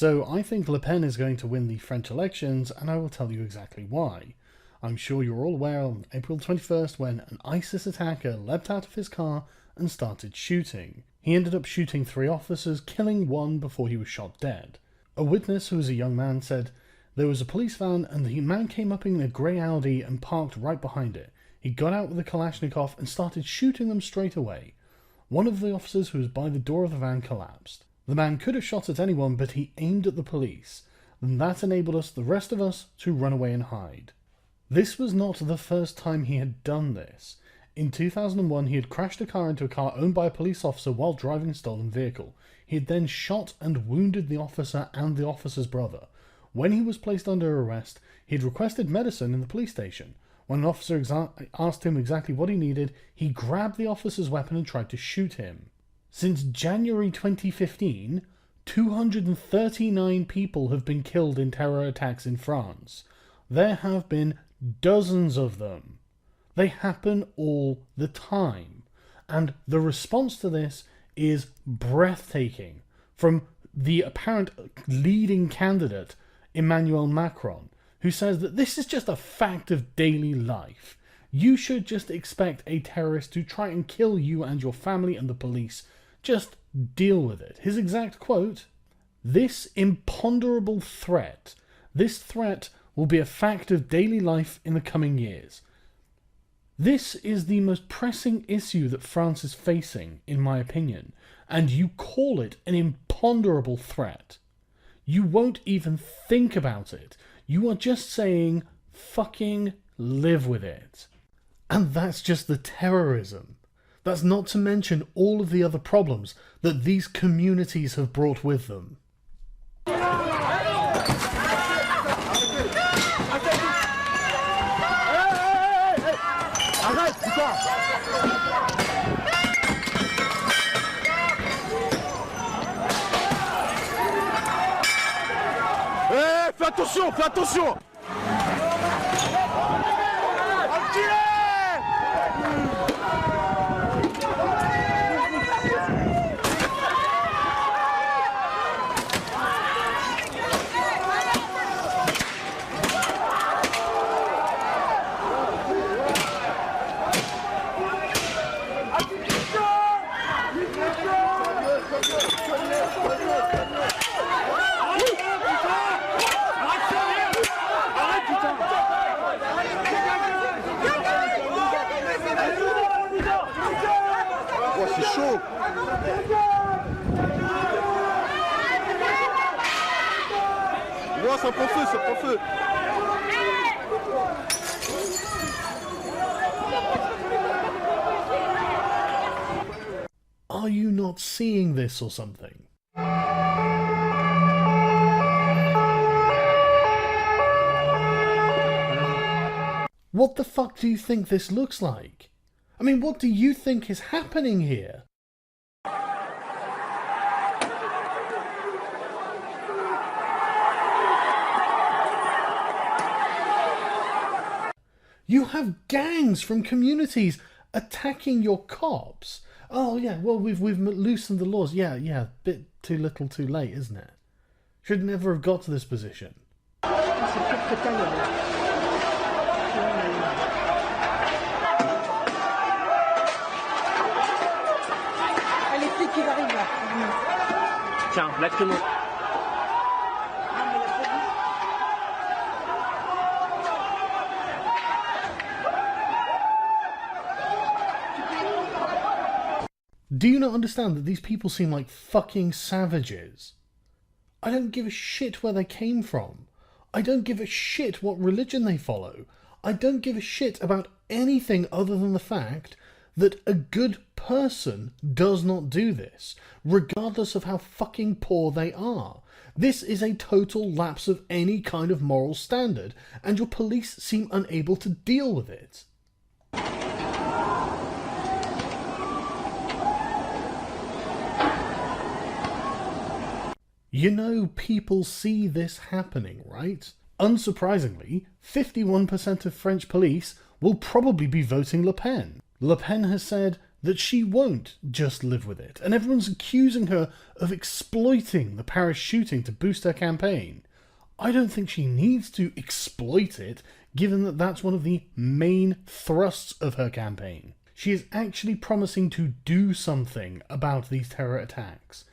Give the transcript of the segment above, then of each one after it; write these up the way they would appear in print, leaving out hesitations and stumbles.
So I think Le Pen is going to win the French elections, and I will tell you exactly why. I'm sure you're all aware on April 21st when an ISIS attacker leapt out of his car and started shooting. He ended up shooting 3 officers, killing 1 before he was shot dead. A witness, who was a young man, said, "There was a police van and the man came up in a grey Audi and parked right behind it. He got out with a Kalashnikov and started shooting them straight away. One of the officers who was by the door of the van collapsed. The man could have shot at anyone, but he aimed at the police. And that enabled us, the rest of us, to run away and hide." This was not the first time he had done this. In 2001, he had crashed a car into a car owned by a police officer while driving a stolen vehicle. He had then shot and wounded the officer and the officer's brother. When he was placed under arrest, he had requested medicine in the police station. When an officer asked him exactly what he needed, he grabbed the officer's weapon and tried to shoot him. Since January 2015, 239 people have been killed in terror attacks in France. There have been dozens of them. They happen all the time. And the response to this is breathtaking. From the apparent leading candidate, Emmanuel Macron, who says that this is just a fact of daily life. You should just expect a terrorist to try and kill you and your family and the police. Just deal with it. His exact quote: "This imponderable threat, this threat will be a fact of daily life in the coming years." This is the most pressing issue that France is facing, in my opinion, and you call it an imponderable threat. You won't even think about it. You are just saying, fucking live with it. And that's just the terrorism. That's not to mention all of the other problems that these communities have brought with them. Fais attention, fais attention! C'est chaud. Ouais, ça prend feu, ça prend feu. Are you not seeing this or something? What the fuck do you think this looks like? I mean, what do you think is happening here? You have gangs from communities attacking your cops. Oh yeah, well we've loosened the laws. Yeah, bit too little too late, isn't it? Should never have got to this position. Tiens, lacrymo. Do you not understand that these people seem like fucking savages? I don't give a shit where they came from. I don't give a shit what religion they follow. I don't give a shit about anything other than the fact that a good person does not do this, regardless of how fucking poor they are. This is a total lapse of any kind of moral standard, and your police seem unable to deal with it. You know, people see this happening, right? Unsurprisingly, 51% of French police will probably be voting Le Pen. Le Pen has said that she won't just live with it, and everyone's accusing her of exploiting the Paris shooting to boost her campaign. I don't think she needs to exploit it, given that that's one of the main thrusts of her campaign. She is actually promising to do something about these terror attacks.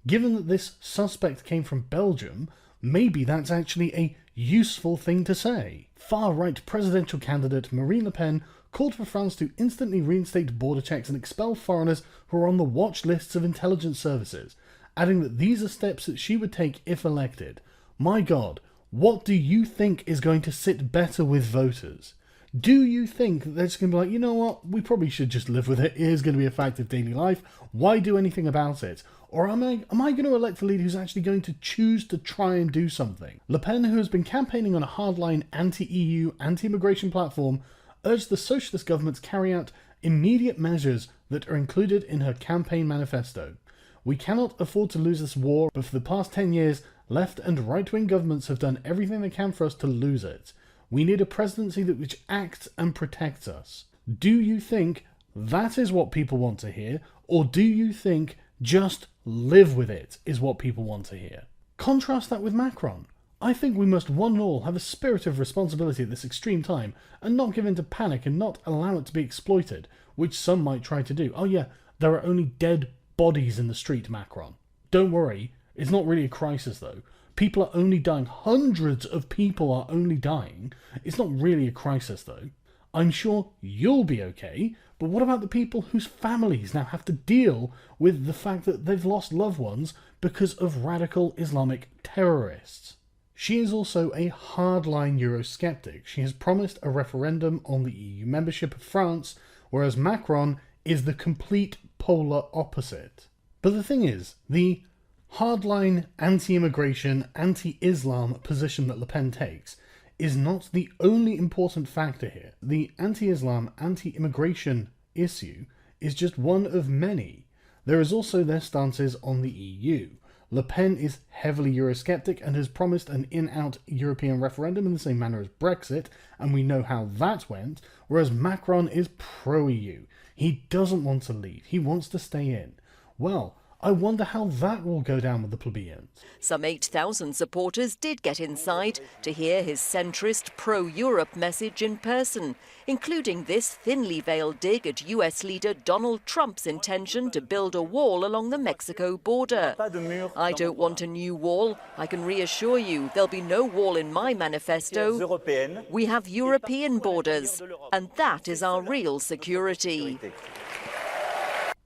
Given that this suspect came from Belgium, maybe that's actually a useful thing to say. Far-right presidential candidate Marine Le Pen called for France to instantly reinstate border checks and expel foreigners who are on the watch lists of intelligence services, adding that these are steps that she would take if elected. My God, what do you think is going to sit better with voters? Do you think that they're just going to be like, you know what, we probably should just live with it, it is going to be a fact of daily life, why do anything about it? Or am I going to elect a leader who's actually going to choose to try and do something? Le Pen, who has been campaigning on a hardline anti-EU, anti-immigration platform, urged the socialist government to carry out immediate measures that are included in her campaign manifesto. We cannot afford to lose this war, but for the past 10 years, left and right-wing governments have done everything they can for us to lose it. We need a presidency which acts and protects us. Do you think that is what people want to hear, or do you think just live with it is what people want to hear? Contrast that with Macron. I think we must one and all have a spirit of responsibility at this extreme time and not give in to panic and not allow it to be exploited, which some might try to do. Oh yeah, there are only dead bodies in the street, Macron. Don't worry, it's not really a crisis though. People are only dying. Hundreds of people are only dying. It's not really a crisis though. I'm sure you'll be okay, but what about the people whose families now have to deal with the fact that they've lost loved ones because of radical Islamic terrorists? She is also a hardline Eurosceptic. She has promised a referendum on the EU membership of France, whereas Macron is the complete polar opposite. But the thing is, the hardline anti-immigration, anti-Islam position that Le Pen takes is not the only important factor here. The anti-Islam, anti-immigration issue is just one of many. There is also their stances on the EU. Le Pen is heavily Eurosceptic and has promised an in-out European referendum in the same manner as Brexit, and we know how that went, whereas Macron is pro-EU. He doesn't want to leave, he wants to stay in. Well, I wonder how that will go down with the plebeians. Some 8,000 supporters did get inside to hear his centrist pro-Europe message in person, including this thinly veiled dig at US leader Donald Trump's intention to build a wall along the Mexico border. I don't want a new wall. I can reassure you there'll be no wall in my manifesto. We have European borders, and that is our real security.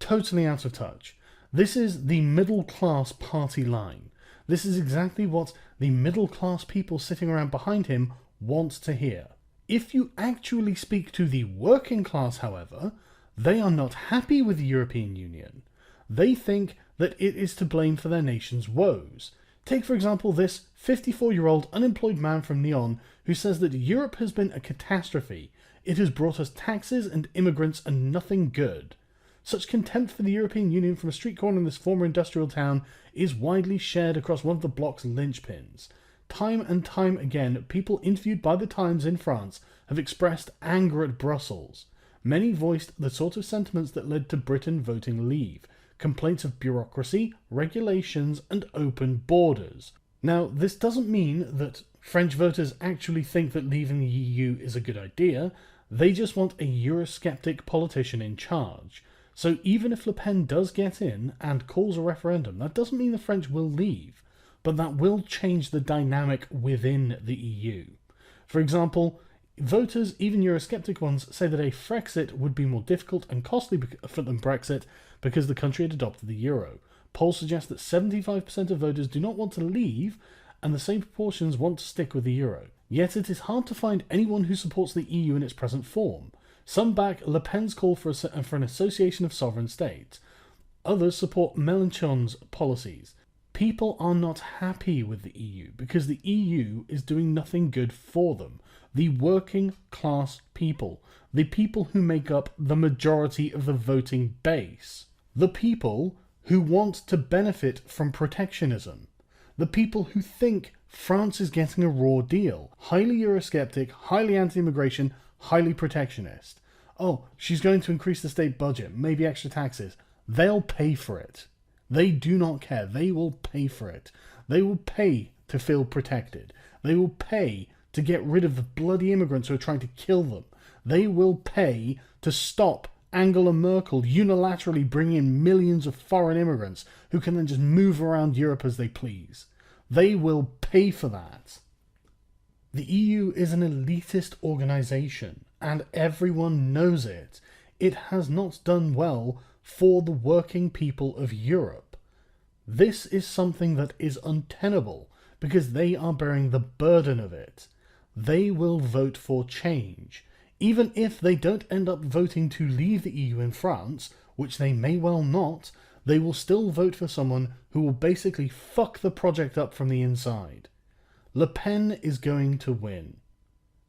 Totally out of touch. This is the middle-class party line. This is exactly what the middle-class people sitting around behind him want to hear. If you actually speak to the working class, however, they are not happy with the European Union. They think that it is to blame for their nation's woes. Take, for example, this 54-year-old unemployed man from Nyon who says that Europe has been a catastrophe. It has brought us taxes and immigrants and nothing good. Such contempt for the European Union from a street corner in this former industrial town is widely shared across one of the bloc's linchpins. Time and time again, people interviewed by the Times in France have expressed anger at Brussels. Many voiced the sort of sentiments that led to Britain voting leave, complaints of bureaucracy, regulations, and open borders. Now, this doesn't mean that French voters actually think that leaving the EU is a good idea. They just want a Eurosceptic politician in charge. So even if Le Pen does get in and calls a referendum, that doesn't mean the French will leave, but that will change the dynamic within the EU. For example, voters, even Eurosceptic ones, say that a Frexit would be more difficult and costly than Brexit because the country had adopted the euro. Polls suggest that 75% of voters do not want to leave, and the same proportions want to stick with the euro. Yet it is hard to find anyone who supports the EU in its present form. Some back Le Pen's call for an association of sovereign states. Others support Mélenchon's policies. People are not happy with the EU because the EU is doing nothing good for them. The working class people. The people who make up the majority of the voting base. The people who want to benefit from protectionism. The people who think France is getting a raw deal. Highly Eurosceptic, highly anti-immigration, highly protectionist. oh, she's going to increase the state budget, maybe extra taxes. They'll pay for it. They do not care. They will pay for it. They will pay to feel protected. They will pay to get rid of the bloody immigrants who are trying to kill them. They will pay to stop Angela Merkel unilaterally bringing in millions of foreign immigrants who can then just move around Europe as they please. They will pay for that. The EU is an elitist organisation, and everyone knows it. It has not done well for the working people of Europe. This is something that is untenable, because they are bearing the burden of it. They will vote for change. Even if they don't end up voting to leave the EU in France, which they may well not, they will still vote for someone who will basically fuck the project up from the inside. Le Pen is going to win.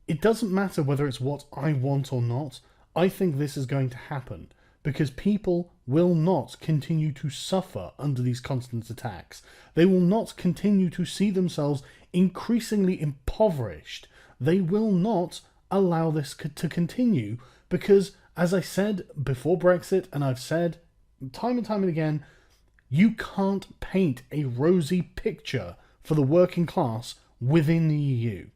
It doesn't matter whether it's what I want or not. I think this is going to happen, because people will not continue to suffer under these constant attacks. They will not continue to see themselves increasingly impoverished. They will not allow this to continue, because, as I said before Brexit, and I've said time and time and again, you can't paint a rosy picture for the working class within the EU.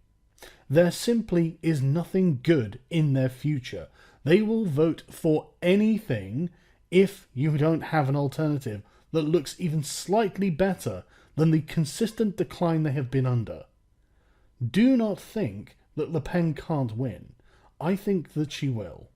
There simply is nothing good in their future. They will vote for anything if you don't have an alternative that looks even slightly better than the consistent decline they have been under. Do not think that Le Pen can't win. I think that she will.